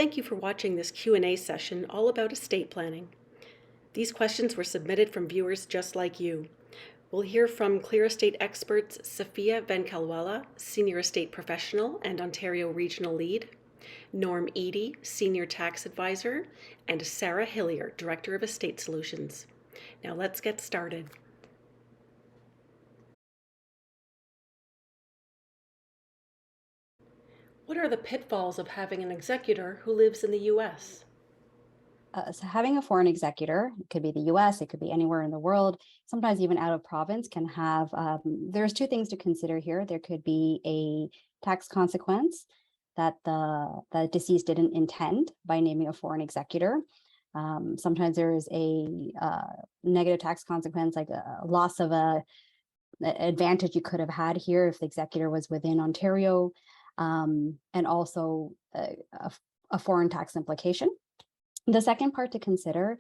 Thank you for watching this Q&A session all about estate planning. These questions were submitted from viewers just like you. We'll hear from Clear Estate experts Safia Venkalwala, Senior Estate Professional and Ontario Regional Lead, Norm Eady, Senior Tax Advisor, and Sarah Hillier, Director of Estate Solutions. Now let's get started. What are the pitfalls of having an executor who lives in the U.S.? So having a foreign executor, it could be the US, it could be anywhere in the world, sometimes even out of province, can have, there's two things to consider here. There could be a tax consequence that the deceased didn't intend by naming a foreign executor. Sometimes there is a negative tax consequence, like a loss of an advantage you could have had here if the executor was within Ontario, and also a foreign tax implication. The second part to consider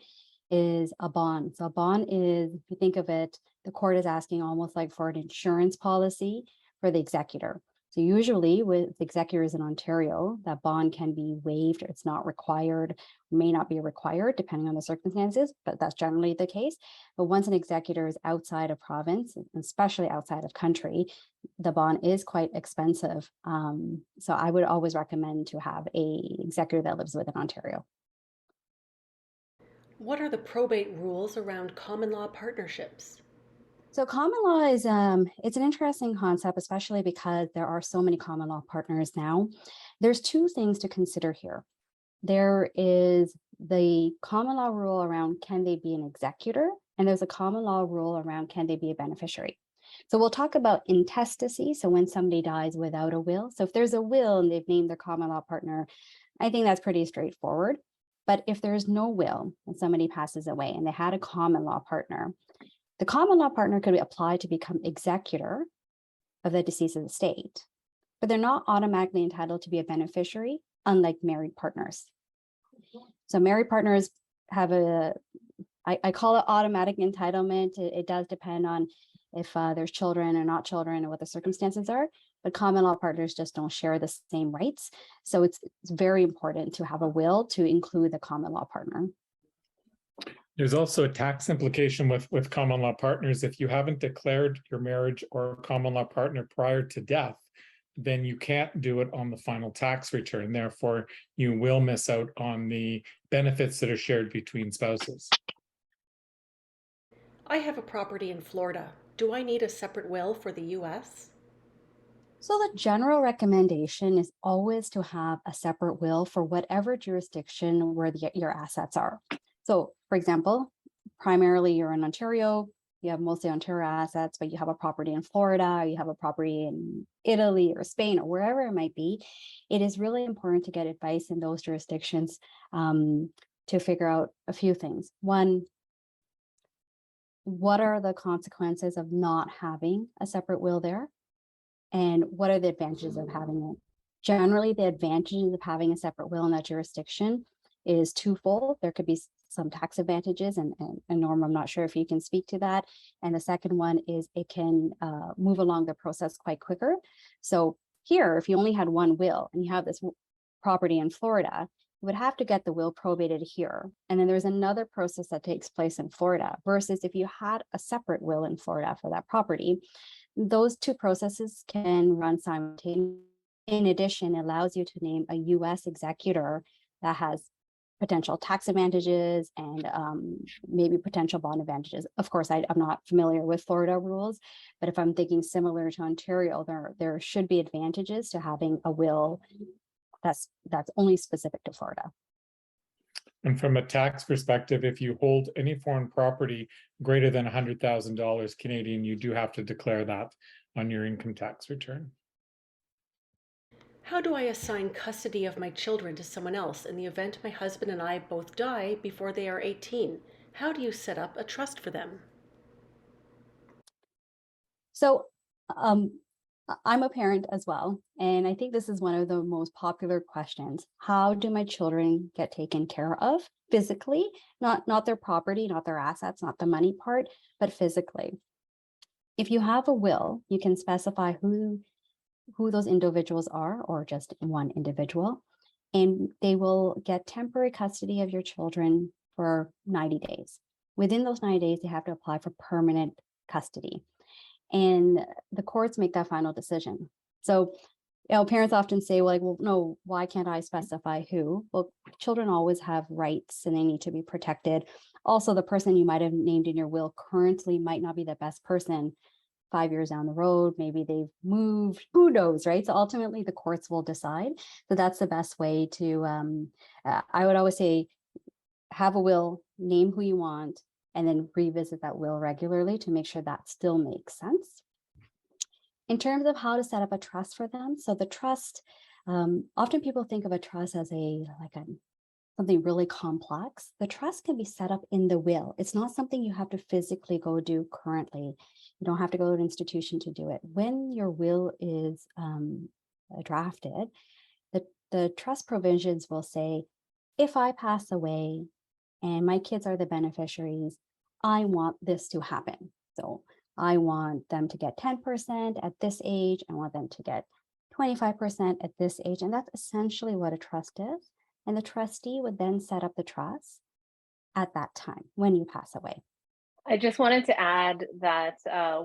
is a bond. So a bond is, if you think of it, the court is asking almost like for an insurance policy for the executor. So usually with executors in Ontario, that bond can be waived, or it's not required, may not be required depending on the circumstances, but that's generally the case. But once an executor is outside of province, especially outside of country, the bond is quite expensive. So I would always recommend to have a executor that lives within Ontario. What are the probate rules around common law partnerships? So common law is, it's an interesting concept, especially because there are so many common law partners now. There's two things to consider here. There is the common law rule around can they be an executor, and there's a common law rule around can they be a beneficiary. So we'll talk about intestacy, so when somebody dies without a will. So if there's a will and they've named their common law partner, I think that's pretty straightforward. But if there's no will and somebody passes away and they had a common law partner, the common law partner could apply to become executor of the deceased estate, but they're not automatically entitled to be a beneficiary, unlike married partners. So married partners have I call it automatic entitlement. It does depend on if there's children or not children and what the circumstances are, but common law partners just don't share the same rights. So it's very important to have a will to include the common law partner. There's also a tax implication with common law partners. If you haven't declared your marriage or common law partner prior to death, then you can't do it on the final tax return. Therefore, you will miss out on the benefits that are shared between spouses. I have a property in Florida. Do I need a separate will for the U.S.? So the general recommendation is always to have a separate will for whatever jurisdiction where your assets are. So for example, primarily you're in Ontario, you have mostly Ontario assets, but you have a property in Florida, or you have a property in Italy or Spain or wherever it might be. It is really important to get advice in those jurisdictions to figure out a few things. One, what are the consequences of not having a separate will there? And what are the advantages of having it? Generally, the advantages of having a separate will in that jurisdiction is twofold. There could be some tax advantages, and Norm, I'm not sure if you can speak to that. And the second one is it can move along the process quite quicker. So here, if you only had one will and you have this property in Florida, you would have to get the will probated here. And then there's another process that takes place in Florida versus if you had a separate will in Florida for that property, those two processes can run simultaneously. In addition, it allows you to name a US executor that has potential tax advantages and maybe potential bond advantages. Of course, I'm not familiar with Florida rules, but if I'm thinking similar to Ontario, there should be advantages to having a will that's only specific to Florida. And from a tax perspective, if you hold any foreign property greater than $100,000 Canadian, you do have to declare that on your income tax return. How do I assign custody of my children to someone else in the event my husband and I both die before they are 18? How do you set up a trust for them? So I'm a parent as well, and I think this is one of the most popular questions. How do my children get taken care of physically? Not their property, not their assets, not the money part, but physically. If you have a will, you can specify who those individuals are, or just one individual. and they will get temporary custody of your children for 90 days. Within those 90 days, they have to apply for permanent custody. And the courts make that final decision. So, parents often say, well, no, why can't I specify who? Well, children always have rights and they need to be protected. Also, the person you might have named in your will currently might not be the best person 5 years down the road. Maybe they've moved, who knows, right? So ultimately the courts will decide. So that's the best way to, I would always say, have a will, name who you want, and then revisit that will regularly to make sure that still makes sense. In terms of how to set up a trust for them, so the trust, often people think of a trust as something really complex. The trust can be set up in the will. It's not something you have to physically go do currently. You don't have to go to an institution to do it. When your will is drafted, the trust provisions will say, if I pass away and my kids are the beneficiaries, I want this to happen. So I want them to get 10% at this age. I want them to get 25% at this age. And that's essentially what a trust is. And the trustee would then set up the trust at that time when you pass away. I just wanted to add that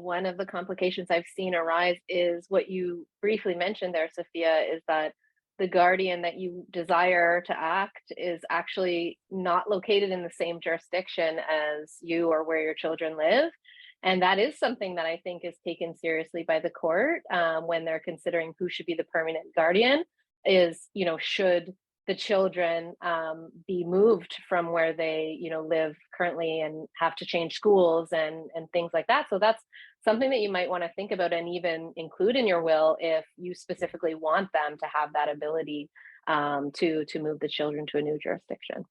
one of the complications I've seen arise is what you briefly mentioned there, Sophia, is that the guardian that you desire to act is actually not located in the same jurisdiction as you or where your children live. And that is something that I think is taken seriously by the court when they're considering who should be the permanent guardian is, should the children be moved from where they, live currently and have to change schools and things like that. So that's something that you might want to think about and even include in your will if you specifically want them to have that ability to move the children to a new jurisdiction.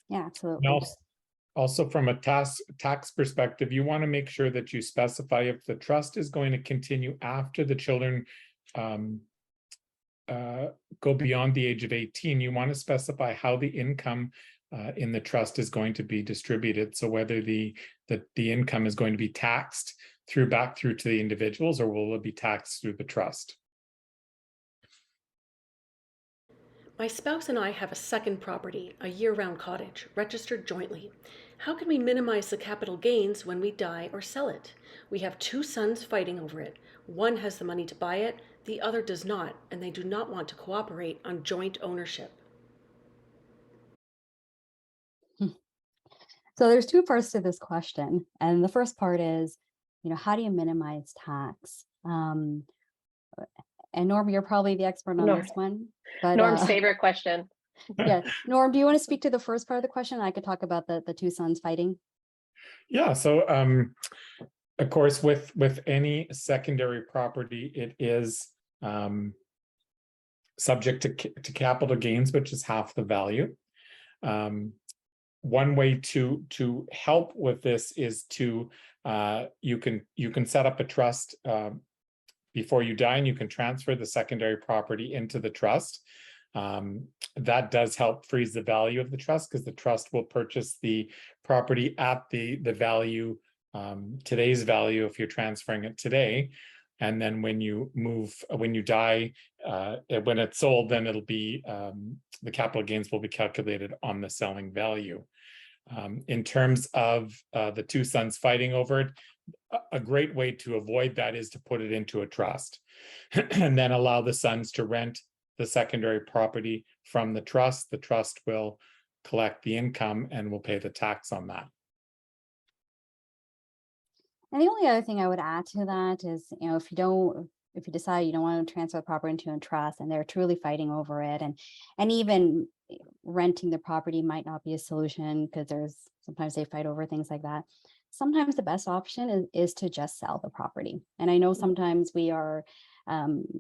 Yeah, absolutely. Also, from a tax perspective, you want to make sure that you specify if the trust is going to continue after the children go beyond the age of 18, you want to specify how the income in the trust is going to be distributed. So whether the income is going to be taxed back through to the individuals, or will it be taxed through the trust? My spouse and I have a second property, a year-round cottage, registered jointly. How can we minimize the capital gains when we die or sell it? We have 2 sons fighting over it. One has the money to buy it, the other does not, and they do not want to cooperate on joint ownership. So there's 2 parts to this question. And the first part is, how do you minimize tax? And Norm, you're probably the expert on this one. But Norm's favorite question. Yeah, Norm, do you want to speak to the first part of the question? I could talk about the 2 sons fighting. Yeah, so of course, with any secondary property, it is subject to capital gains, which is half the value. One way to help with this is to you can set up a trust before you die, and you can transfer the secondary property into the trust. That does help freeze the value of the trust, because the trust will purchase the property at the value, today's value if you're transferring it today. And then when you die, when it's sold, then it'll be the capital gains will be calculated on the selling value. In terms of the 2 sons fighting over it, a great way to avoid that is to put it into a trust and then allow the sons to rent the secondary property from the trust. The trust will collect the income and will pay the tax on that. And the only other thing I would add to that is, if you decide you don't want to transfer the property into a trust and they're truly fighting over it, and even renting the property might not be a solution, because sometimes they fight over things like that. Sometimes the best option is to just sell the property. And I know sometimes we are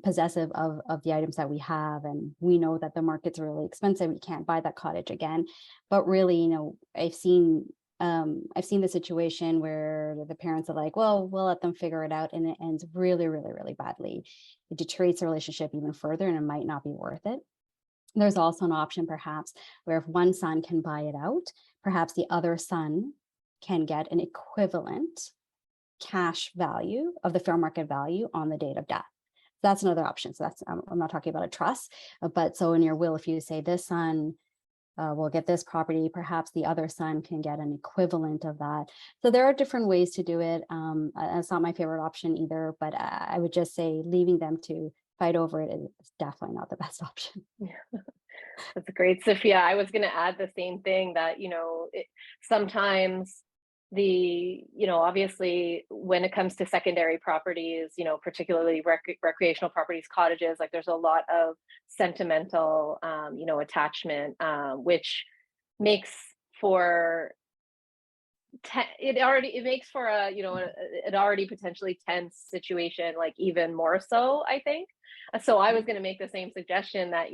possessive of the items that we have, and we know that the market's really expensive. We can't buy that cottage again. But really, I've seen the situation where the parents are like, well, we'll let them figure it out, and it ends really, really, really badly. It deteriorates the relationship even further, and it might not be worth it. There's also an option perhaps where if one son can buy it out, perhaps the other son can get an equivalent cash value of the fair market value on the date of death. That's another option. So that's, I'm not talking about a trust, but so in your will, if you say this son will get this property, perhaps the other son can get an equivalent of that. So there are different ways to do it. It's not my favorite option either, but I would just say leaving them to fight over it is definitely not the best option. That's great, Sophia. I was going to add the same thing that, sometimes obviously when it comes to secondary properties, particularly recreational properties, cottages, like there's a lot of sentimental, attachment, which makes for it makes for an already potentially tense situation, like even more so, I think. So I was going to make the same suggestion that,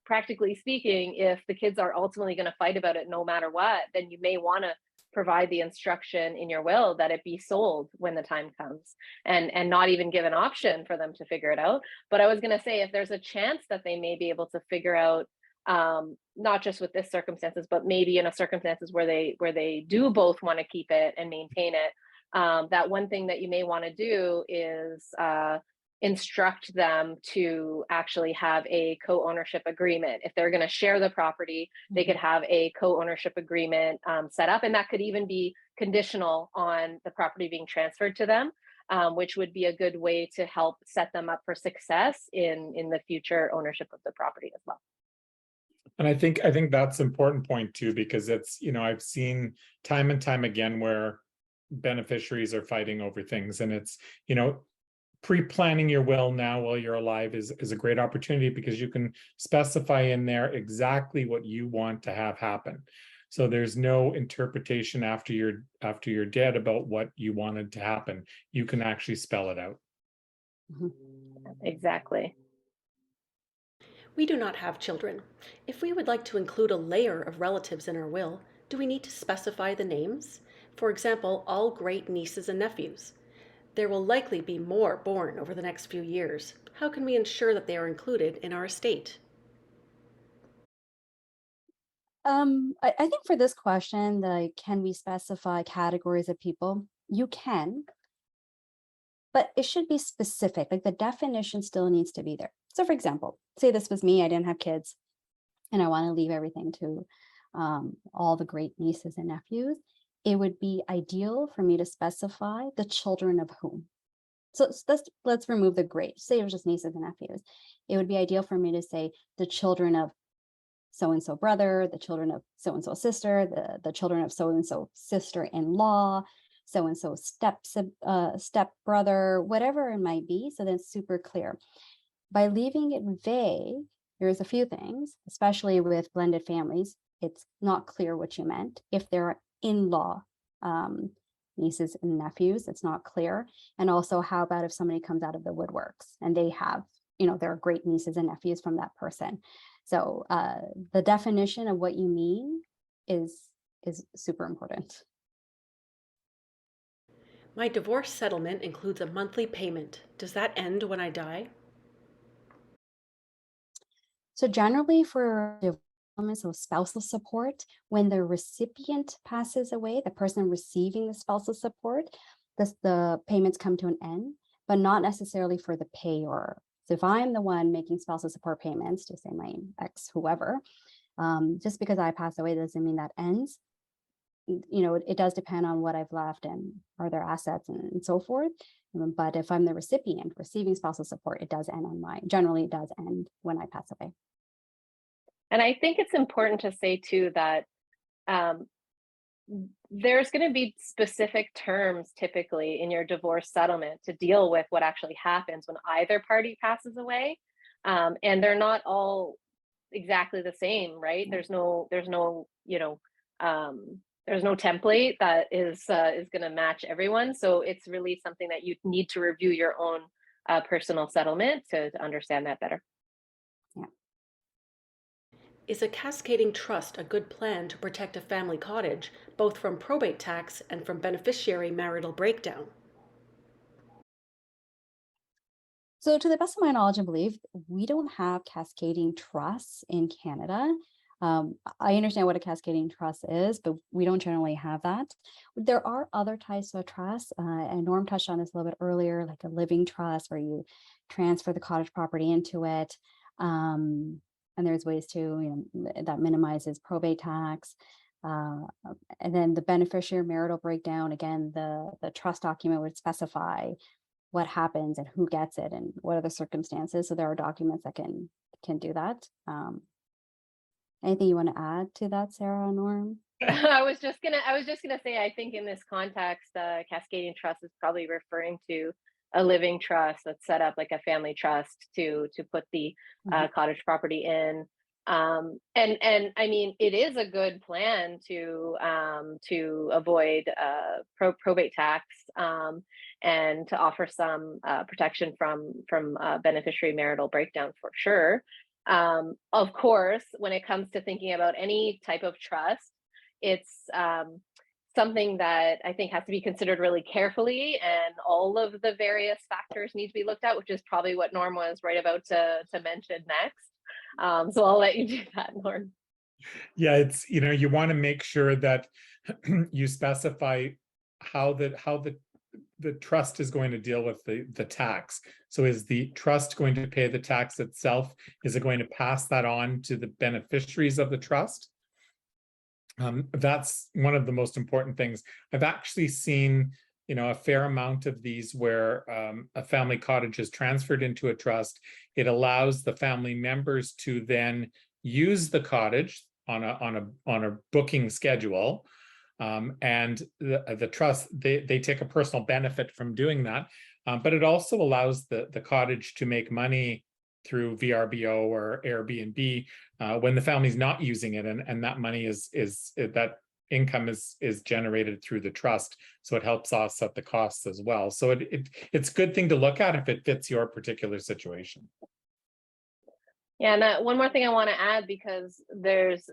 practically speaking, if the kids are ultimately going to fight about it no matter what, then you may want to provide the instruction in your will that it be sold when the time comes, and not even give an option for them to figure it out. But I was going to say, if there's a chance that they may be able to figure out, not just with this circumstances, but maybe in a circumstances where they do both want to keep it and maintain it, that one thing that you may want to do is instruct them to actually have a co-ownership agreement. If they're going to share the property, they could have a co-ownership agreement set up, and that could even be conditional on the property being transferred to them, which would be a good way to help set them up for success in the future ownership of the property as well. And I think that's an important point too, because it's, I've seen time and time again where beneficiaries are fighting over things, and it's, pre-planning your will now while you're alive is a great opportunity, because you can specify in there exactly what you want to have happen. So there's no interpretation after you're dead about what you wanted to happen. You can actually spell it out. Exactly. We do not have children. If we would like to include a layer of relatives in our will, do we need to specify the names? For example, all great nieces and nephews. There will likely be more born over the next few years. How can we ensure that they are included in our estate? I think for this question, can we specify categories of people? You can, but it should be specific. Like the definition still needs to be there. So for example, say this was me, I didn't have kids, and I want to leave everything to all the great nieces and nephews. It would be ideal for me to specify the children of whom. So let's remove the great, say it was just nieces and nephews. It would be ideal for me to say the children of so-and-so brother, the children of so-and-so sister, the children of so-and-so sister-in-law, so-and-so step brother, whatever it might be. So that's super clear. By leaving it vague, there's a few things, especially with blended families. It's not clear what you meant. If they're in-law nieces and nephews, it's not clear. And also, how about if somebody comes out of the woodworks and they have, there are great nieces and nephews from that person. So the definition of what you mean is super important. My divorce settlement includes a monthly payment. Does that end when I die? So generally for divorce, so spousal support, when the recipient passes away, the person receiving the spousal support, the payments come to an end, but not necessarily for the payor. So if I'm the one making spousal support payments to, say, my ex, whoever, just because I pass away doesn't mean that ends. It does depend on what I've left and are there assets and so forth. But if I'm the recipient receiving spousal support, it does end generally it does end when I pass away. And I think it's important to say too that there's going to be specific terms typically in your divorce settlement to deal with what actually happens when either party passes away. And they're not all exactly the same, right? There's no template that is going to match everyone. So it's really something that you need to review your own personal settlement to understand that better. Yeah. Is a cascading trust a good plan to protect a family cottage, both from probate tax and from beneficiary marital breakdown? So to the best of my knowledge and belief, we don't have cascading trusts in Canada. I understand what a cascading trust is, but we don't generally have that. There are other types of trusts, and Norm touched on this a little bit earlier, like a living trust where you transfer the cottage property into it. And there's ways to, that minimizes probate tax. And then the beneficiary marital breakdown, again, the trust document would specify what happens and who gets it and what are the circumstances. So there are documents that can do that. Anything you want to add to that, Sarah or Norm? I was just gonna say, I think in this context, cascading trust is probably referring to a living trust that's set up like a family trust to put the cottage property in. And I mean, it is a good plan to avoid probate tax, and to offer some protection from beneficiary marital breakdown for sure. Of course, when it comes to thinking about any type of trust, it's something that I think has to be considered really carefully, and all of the various factors need to be looked at, which is probably what Norm was right about to mention next. So I'll let you do that, Norm. Yeah, it's, you want to make sure that you specify how the trust is going to deal with the tax. So is the trust going to pay the tax itself? Is it going to pass that on to the beneficiaries of the trust? That's one of the most important things. I've actually seen, a fair amount of these where a family cottage is transferred into a trust. It allows the family members to then use the cottage on a booking schedule. And the trust, they take a personal benefit from doing that. But it also allows the cottage to make money through VRBO or Airbnb when the family's not using it, and that money is that income is generated through the trust, so it helps offset the costs as well. So it's a good thing to look at if it fits your particular situation. Yeah, and one more thing I want to add, because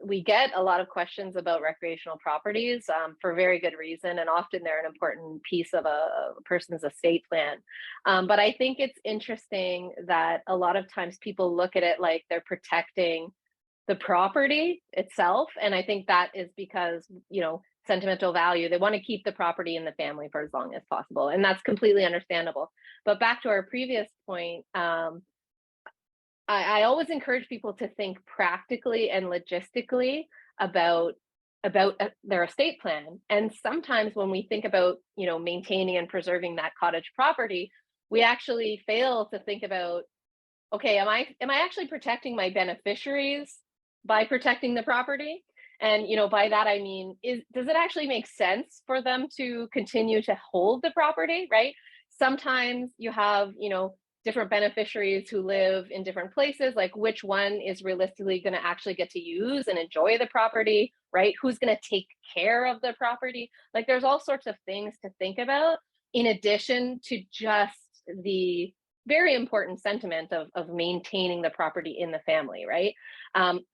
we get a lot of questions about recreational properties for very good reason, and often they're an important piece of a person's estate plan. But I think it's interesting that a lot of times people look at it like they're protecting the property itself, and I think that is because, sentimental value. They want to keep the property in the family for as long as possible, and that's completely understandable. But back to our previous point, I always encourage people to think practically and logistically about their estate plan. And sometimes when we think about, maintaining and preserving that cottage property, we actually fail to think about, okay, am I actually protecting my beneficiaries by protecting the property? And, by that, I mean, does it actually make sense for them to continue to hold the property, right? Sometimes you have, different beneficiaries who live in different places, like which one is realistically going to actually get to use and enjoy the property, right? Who's going to take care of the property? Like there's all sorts of things to think about in addition to just the very important sentiment of maintaining the property in the family, right?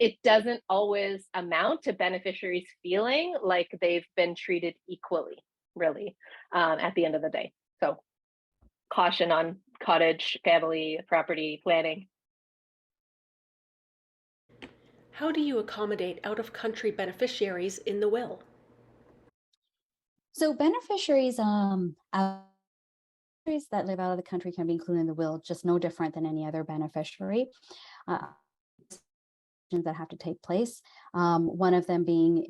It doesn't always amount to beneficiaries feeling like they've been treated equally, really, at the end of the day. So caution on cottage family property planning. How do you accommodate out-of-country beneficiaries in the will? So beneficiaries that live out of the country can be included in the will, just no different than any other beneficiary. That have to take place. One of them being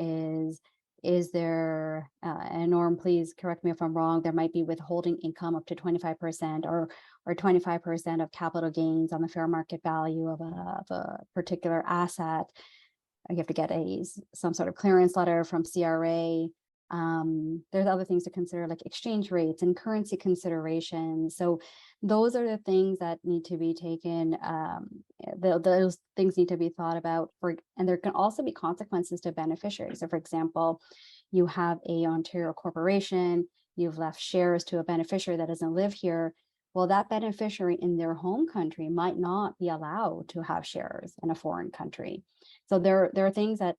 is there, and Norm, please correct me if I'm wrong, there might be withholding income up to 25% or 25% of capital gains on the fair market value of a particular asset. You have to get some sort of clearance letter from CRA. There's other things to consider, like exchange rates and currency considerations. So those are the things that need to be taken. Those things need to be thought about and there can also be consequences to beneficiaries. So for example, you have a Ontario corporation, you've left shares to a beneficiary that doesn't live here. Well, that beneficiary in their home country might not be allowed to have shares in a foreign country. So there are things that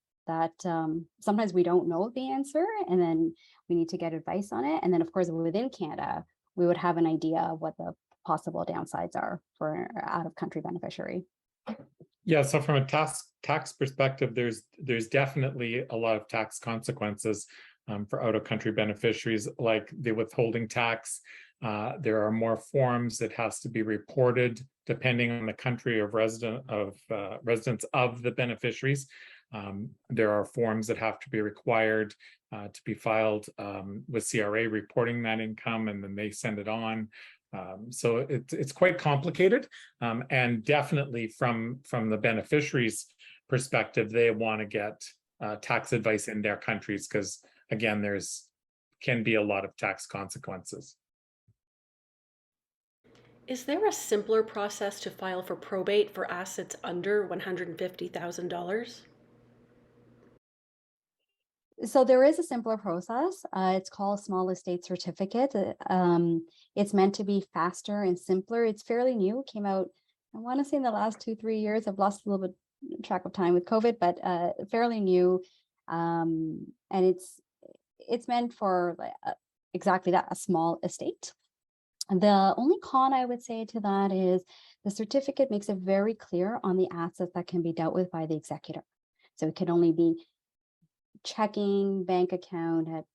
sometimes we don't know the answer, and then we need to get advice on it. And then, of course, within Canada, we would have an idea of what the possible downsides are for an out-of-country beneficiary. Yeah, so from a tax perspective, there's definitely a lot of tax consequences for out-of-country beneficiaries, like the withholding tax. There are more forms that has to be reported depending on the country of residence of the beneficiaries. There are forms that have to be required to be filed with CRA reporting that income, and then they send it on. So it's quite complicated, and definitely from the beneficiaries' perspective, they want to get tax advice in their countries because, again, can be a lot of tax consequences. Is there a simpler process to file for probate for assets under $150,000? So there is a simpler process. It's called small estate certificate. It's meant to be faster and simpler. It's fairly new. Came out, I want to say, in the last 2-3 years. I've lost a little bit track of time with COVID, but fairly new. And it's meant for exactly that, a small estate. The only con I would say to that is the certificate makes it very clear on the assets that can be dealt with by the executor. So it can only be checking bank account at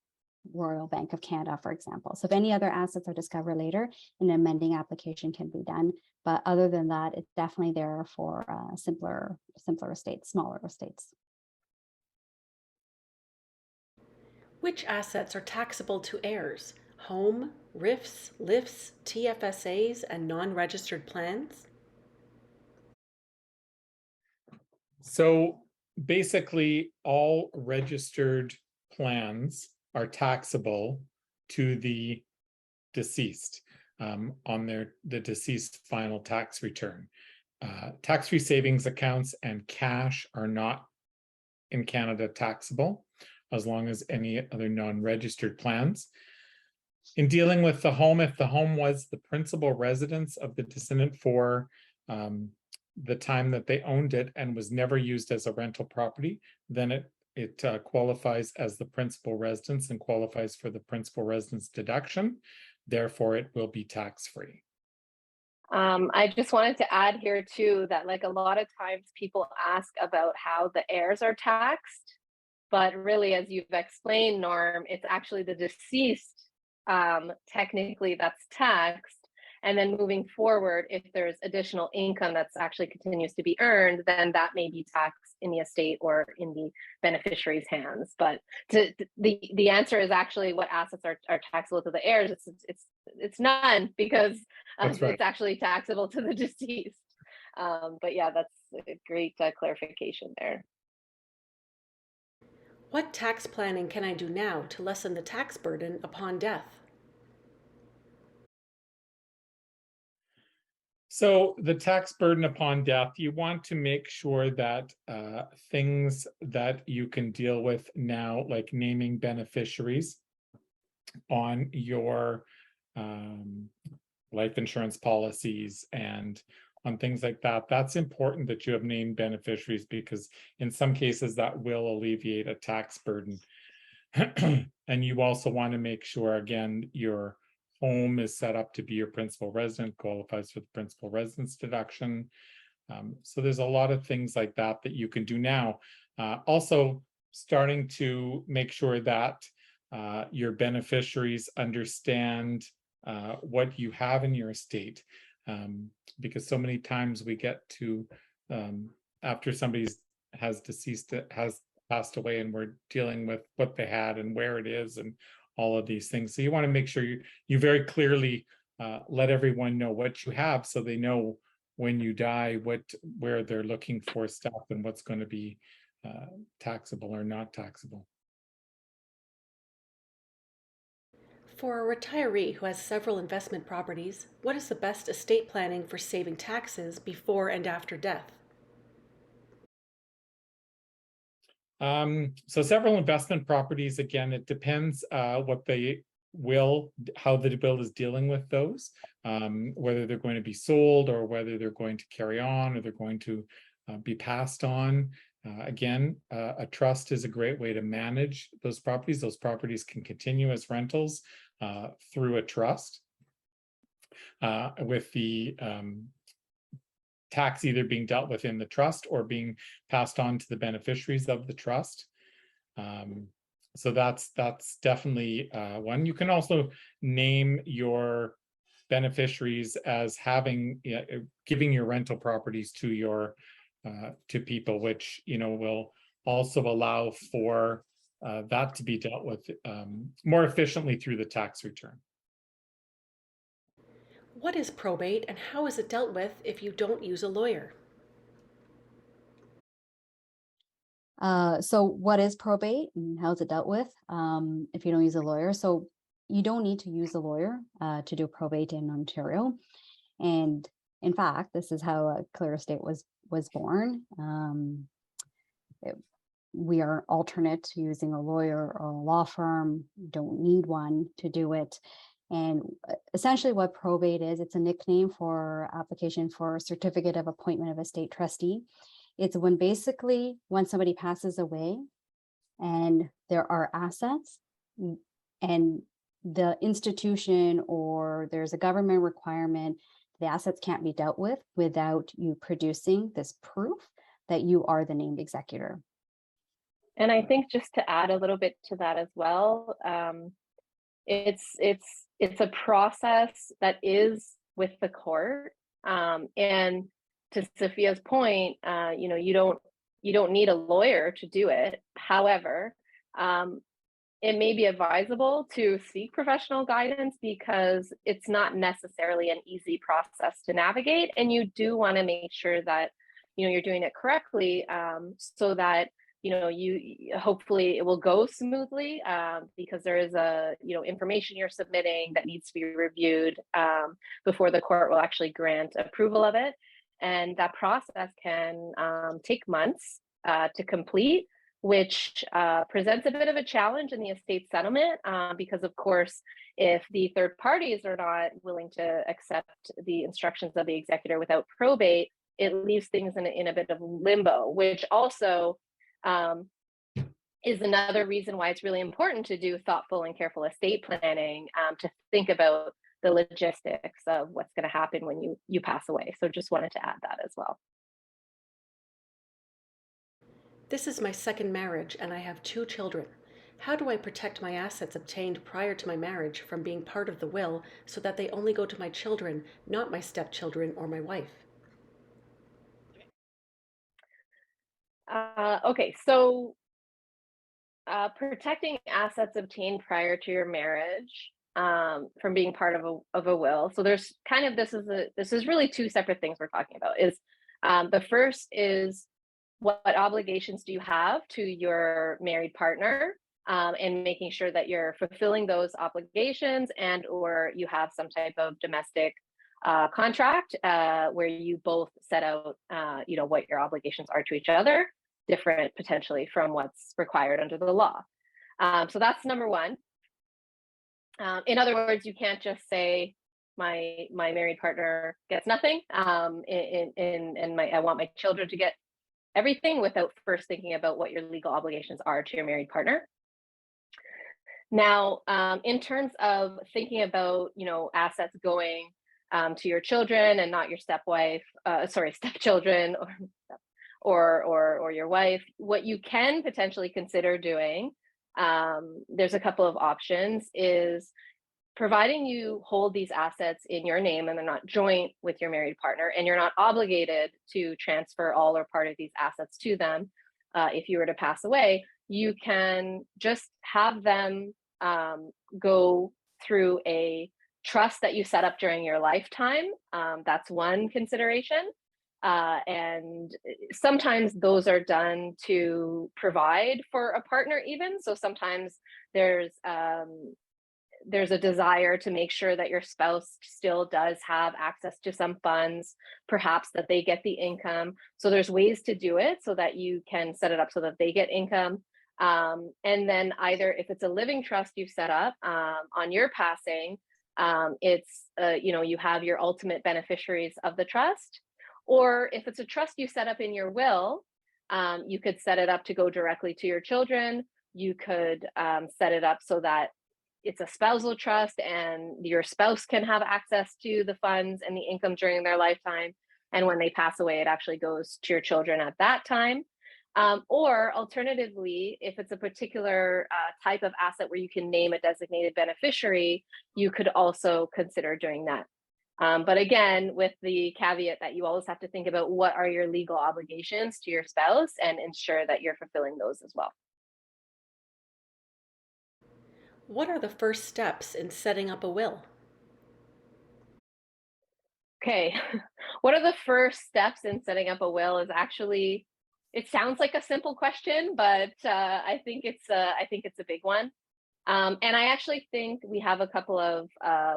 Royal Bank of Canada, for example. So if any other assets are discovered later, an amending application can be done. But other than that, it's definitely there for simpler estates, smaller estates. Which assets are taxable to heirs? Home, RIFs, LIFs, TFSAs, and non-registered plans? So basically, all registered plans are taxable to the deceased on the deceased final tax return. Tax-free savings accounts and cash are not in Canada taxable, as long as any other non-registered plans. In dealing with the home, if the home was the principal residence of the descendant for the time that they owned it and was never used as a rental property, then it qualifies as the principal residence and qualifies for the principal residence deduction. Therefore, it will be tax-free. I just wanted to add here too that, like, a lot of times people ask about how the heirs are taxed, but really, as you've explained, Norm, it's actually the deceased technically that's taxed. And then moving forward, if there's additional income that's actually continues to be earned, then that may be taxed in the estate or in the beneficiary's hands. But the answer is actually what assets are taxable to the heirs. It's none, because That's right. it's actually taxable to the deceased. But yeah, that's a great clarification there. What tax planning can I do now to lessen the tax burden upon death? So the tax burden upon death, you want to make sure that things that you can deal with now, like naming beneficiaries on your life insurance policies and on things like that, that's important that you have named beneficiaries, because in some cases that will alleviate a tax burden. And you also want to make sure, again, your home is set up to be your principal resident, qualifies for the principal residence deduction. So there's a lot of things like that that you can do now. Also, starting to make sure that your beneficiaries understand what you have in your estate, because so many times we get to after somebody has passed away, and we're dealing with what they had and where it is and all of these things. So you want to make sure you very clearly let everyone know what you have, so they know when you die where they're looking for stuff and what's going to be taxable or not taxable. For a retiree who has several investment properties, what is the best estate planning for saving taxes before and after death? So several investment properties, again, it depends what they will, how the will is dealing with those, whether they're going to be sold or whether they're going to carry on or they're going to be passed on. Again, a trust is a great way to manage those properties. Those properties can continue as rentals through a trust with the tax either being dealt with in the trust or being passed on to the beneficiaries of the trust. So that's definitely one. You can also name your beneficiaries as having, giving your rental properties to your to people, which will also allow for that to be dealt with more efficiently through the tax return. What is probate and how is it dealt with if you don't use a lawyer? So what is probate and how is it dealt with if you don't use a lawyer? So you don't need to use a lawyer to do probate in Ontario. And in fact, this is how Clear Estate was born. We are alternate to using a lawyer or a law firm. You don't need one to do it. And essentially what probate is, it's a nickname for application for a certificate of appointment of estate trustee. It's when somebody passes away and there are assets and the institution or there's a government requirement, the assets can't be dealt with without you producing this proof that you are the named executor. And I think just to add a little bit to that as well, it's a process that is with the court, and to Sophia's point, you don't need a lawyer to do it. However, it may be advisable to seek professional guidance because it's not necessarily an easy process to navigate, and you do want to make sure that you're doing it correctly, so that you hopefully it will go smoothly, because there is information you're submitting that needs to be reviewed before the court will actually grant approval of it, and that process can take months to complete, which presents a bit of a challenge in the estate settlement, because of course, if the third parties are not willing to accept the instructions of the executor without probate, it leaves things in a bit of limbo, which also is another reason why it's really important to do thoughtful and careful estate planning, to think about the logistics of what's going to happen when you pass away. So just wanted to add that as well. This is my second marriage and I have 2 children. How do I protect my assets obtained prior to my marriage from being part of the will so that they only go to my children, not my stepchildren or my wife? Okay, so protecting assets obtained prior to your marriage from being part of a will. So there's kind of this is really 2 separate things we're talking about. Is the first is what obligations do you have to your married partner, and making sure that you're fulfilling those obligations, and or you have some type of domestic contract where you both set out what your obligations are to each other, different potentially from what's required under the law. So that's number one. In other words, you can't just say my married partner gets nothing, and I want my children to get everything without first thinking about what your legal obligations are to your married partner. Now, in terms of thinking about assets going to your children and not your stepchildren or your wife, what you can potentially consider doing, there's a couple of options, is providing you hold these assets in your name and they're not joint with your married partner, and you're not obligated to transfer all or part of these assets to them. If you were to pass away, you can just have them go through a trust that you set up during your lifetime. That's one consideration. And sometimes those are done to provide for a partner even. So sometimes there's a desire to make sure that your spouse still does have access to some funds, perhaps that they get the income. So there's ways to do it so that you can set it up so that they get income. And then either if it's a living trust you set up on your passing, it's, you have your ultimate beneficiaries of the trust. Or if it's a trust you set up in your will, you could set it up to go directly to your children. You could set it up so that it's a spousal trust and your spouse can have access to the funds and the income during their lifetime. And when they pass away, it actually goes to your children at that time. Or alternatively, if it's a particular type of asset where you can name a designated beneficiary, you could also consider doing that. But again, with the caveat that you always have to think about what are your legal obligations to your spouse and ensure that you're fulfilling those as well. What are the first steps in setting up a will? Okay, what are the first steps in setting up a will is actually, it sounds like a simple question, but I think it's a big one. And I actually think we have a couple of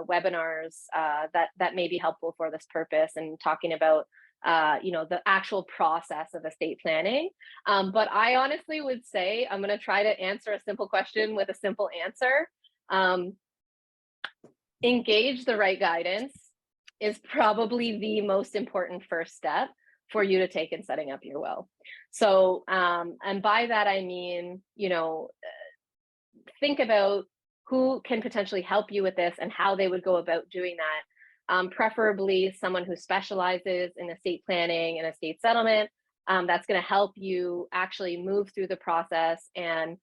webinars that may be helpful for this purpose and talking about the actual process of estate planning. But I honestly would say I'm going to try to answer a simple question with a simple answer. Engage the right guidance is probably the most important first step for you to take in setting up your will. So, and by that I mean, think about who can potentially help you with this and how they would go about doing that. Preferably someone who specializes in estate planning and estate settlement. That's going to help you actually move through the process and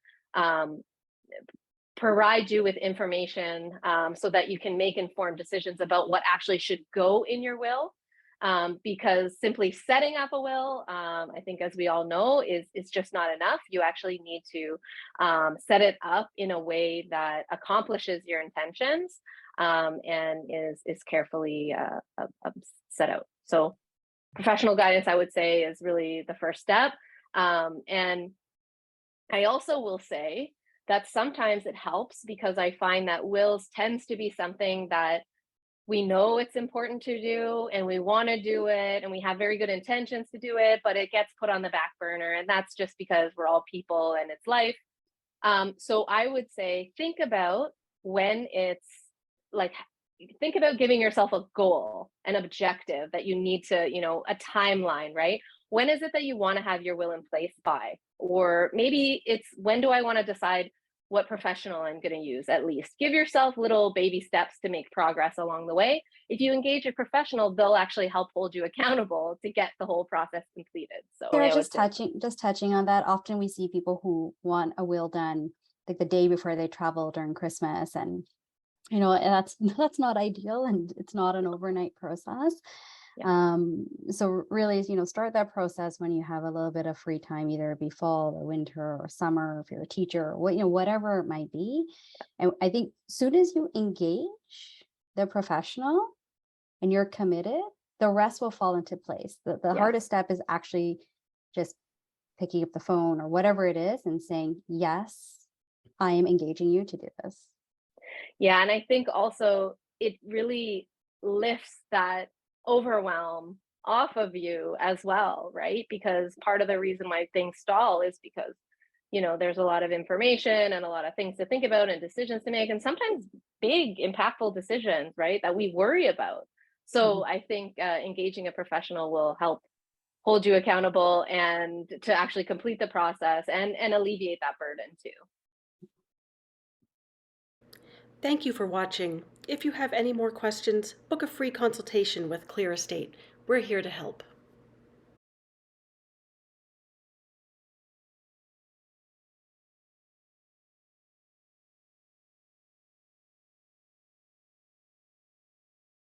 provide you with information so that you can make informed decisions about what actually should go in your will. Because simply setting up a will, I think as we all know, is just not enough. You actually need to set it up in a way that accomplishes your intentions and is carefully set out. So professional guidance, I would say, is really the first step. And I also will say that sometimes it helps because I find that wills tends to be something that we know it's important to do and we want to do it and we have very good intentions to do it, but it gets put on the back burner. And that's just because we're all people and it's life. So I would say, think about when it's like, think about giving yourself a goal, an objective that you need to, a timeline, right? When is it that you want to have your will in place by? Or maybe it's, when do I want to decide what professional I'm going to use? At least give yourself little baby steps to make progress along the way. If you engage a professional, they'll actually help hold you accountable to get the whole process completed. So Sarah, just touching on that, often we see people who want a will done like the day before they travel during Christmas, and that's not ideal, and it's not an overnight process. Yeah. So really, start that process when you have a little bit of free time, either it be fall or winter or summer, if you're a teacher, or whatever it might be. And I think soon as you engage the professional and you're committed, the rest will fall into place. The hardest step is actually just picking up the phone or whatever it is and saying, yes, I am engaging you to do this. Yeah, and I think also it really lifts that overwhelm off of you as well, right? Because part of the reason why things stall is because there's a lot of information and a lot of things to think about and decisions to make, and sometimes big impactful decisions, right, that we worry about. So I think engaging a professional will help hold you accountable and to actually complete the process and alleviate that burden too. Thank you for watching. If you have any more questions, book a free consultation with Clear Estate. We're here to help.